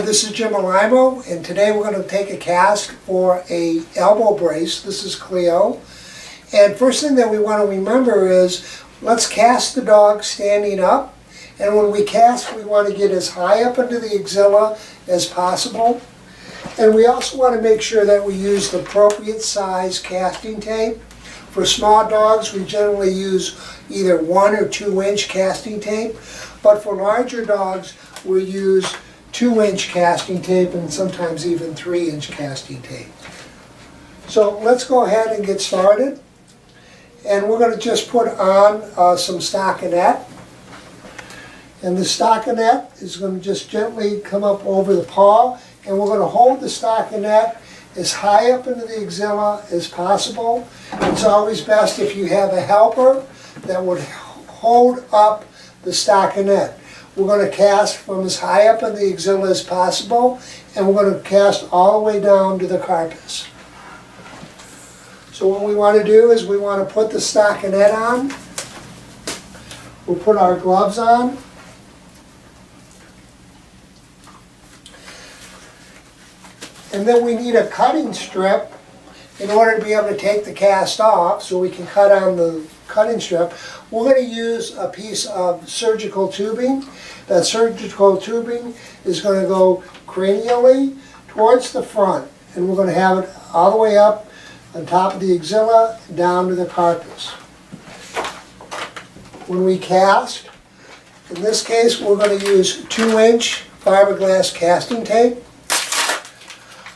This is Jim Alaimo, and today we're going to take a cast for a elbow brace. This is Cleo. And first thing that we want to remember is, let's cast the dog standing up. And when we cast, we want to get as high up into the axilla as possible. And we also want to make sure that we use the appropriate size casting tape. For small dogs, we generally use either 1 or 2 inch casting tape. But for larger dogs, we use 2-inch casting tape and sometimes even 3-inch casting tape. So let's go ahead and get started. And we're going to just put on some stockinette. And the stockinette is going to just gently come up over the paw. And we're going to hold the stockinette as high up into the axilla as possible. It's always best if you have a helper that would hold up the stockinette. We're going to cast from as high up in the axilla as possible, and we're going to cast all the way down to the carpus. So what we want to do is we want to put the stockinette on. We'll put our gloves on. And then we need a cutting strip in order to be able to take the cast off so we can cut on the cutting strip. We're going to use a piece of surgical tubing. That surgical tubing is going to go cranially towards the front, and we're going to have it all the way up on top of the axilla down to the carpus. When we cast, in this case we're going to use 2-inch fiberglass casting tape.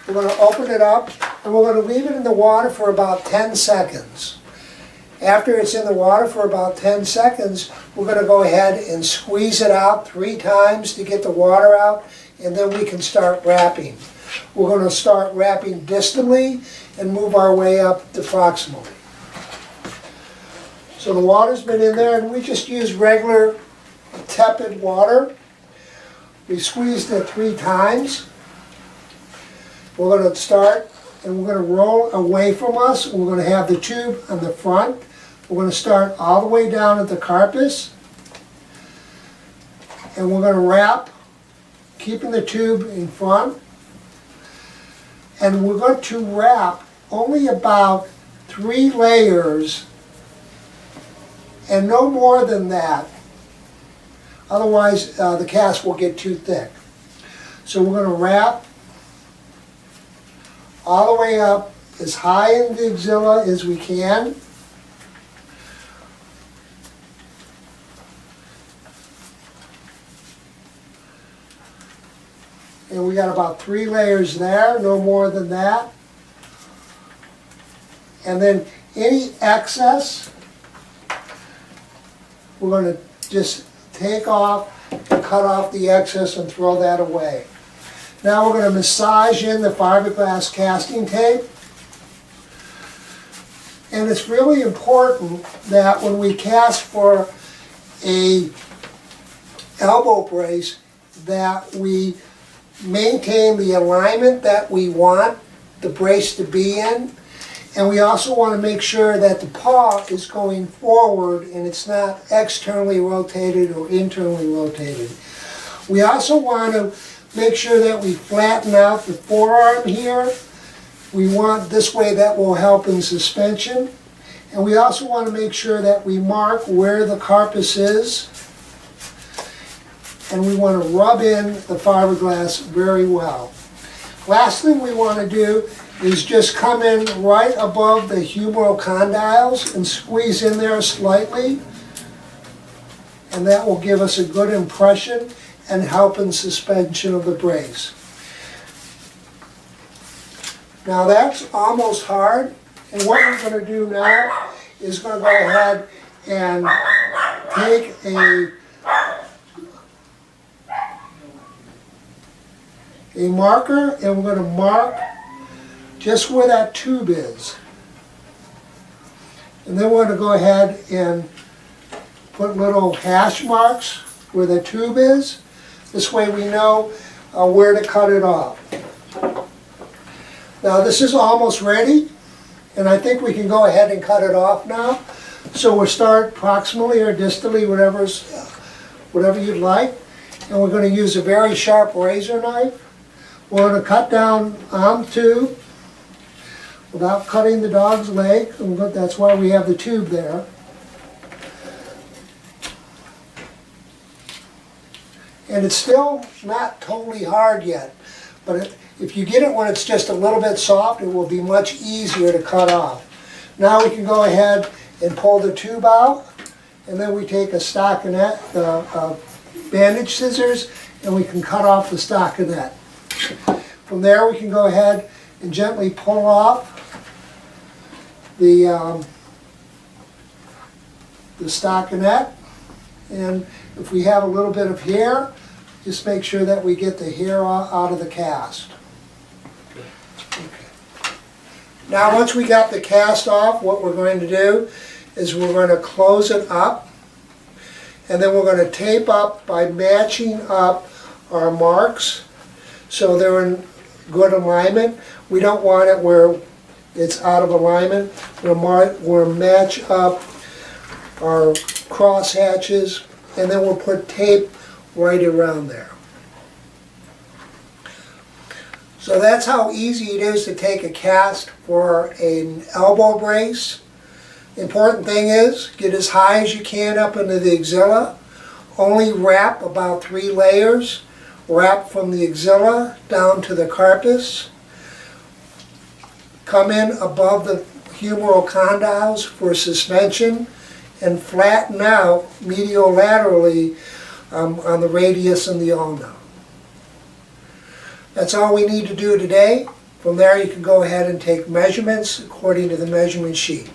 We're going to open it up and we're going to leave it in the water for about 10 seconds. After it's in the water for about 10 seconds, we're going to go ahead and squeeze it out 3 times to get the water out, and then we can start wrapping. We're going to start wrapping distally and move our way up to proximally. So the water's been in there, and we just use regular tepid water. We squeezed it 3 times. We're going to start, and we're going to roll away from us. We're going to have the tube on the front. We're going to start all the way down at the carpus. And we're going to wrap, keeping the tube in front. And we're going to wrap only about 3 layers, and no more than that. Otherwise, the cast will get too thick. So we're going to wrap all the way up as high in the axilla as we can. And we got about 3 layers there, no more than that. And then any excess, we're going to just take off and cut off the excess and throw that away. Now we're going to massage in the fiberglass casting tape. And it's really important that when we cast for a elbow brace that we maintain the alignment that we want the brace to be in. And we also want to make sure that the paw is going forward and it's not externally rotated or internally rotated. We also want to make sure that we flatten out the forearm here. We want this way, that will help in suspension. And we also want to make sure that we mark where the carpus is. And we want to rub in the fiberglass very well. Last thing we want to do is just come in right above the humeral condyles and squeeze in there slightly. And that will give us a good impression and help in suspension of the brace. Now that's almost hard, and what we're going to do now is going to go ahead and take a marker, and we're going to mark just where that tube is. And then we're going to go ahead and put little hash marks where the tube is. This way we know where to cut it off. Now this is almost ready, and I think we can go ahead and cut it off now. So we'll start proximally or distally, whatever you'd like. And we're going to use a very sharp razor knife. We're going to cut down on the tube without cutting the dog's leg. That's why we have the tube there. And it's still not totally hard yet, but if you get it when it's just a little bit soft, it will be much easier to cut off. Now we can go ahead and pull the tube out, and then we take a stockinette, bandage scissors, and we can cut off the stockinette. From there we can go ahead and gently pull off the stockinette, and if we have a little bit of hair, just make sure that we get the hair out of the cast. Okay. Now once we got the cast off, what we're going to do is we're going to close it up, and then we're going to tape up by matching up our marks so they're in good alignment. We don't want it where it's out of alignment. We'll match up our cross hatches, and then we'll put tape right around there. So that's how easy it is to take a cast for an elbow brace. The important thing is, get as high as you can up into the axilla. Only wrap about 3 layers. Wrap from the axilla down to the carpus. Come in above the humeral condyles for suspension, and flatten out mediolaterally on the radius and the ulna. That's all we need to do today. From there you can go ahead and take measurements according to the measurement sheet.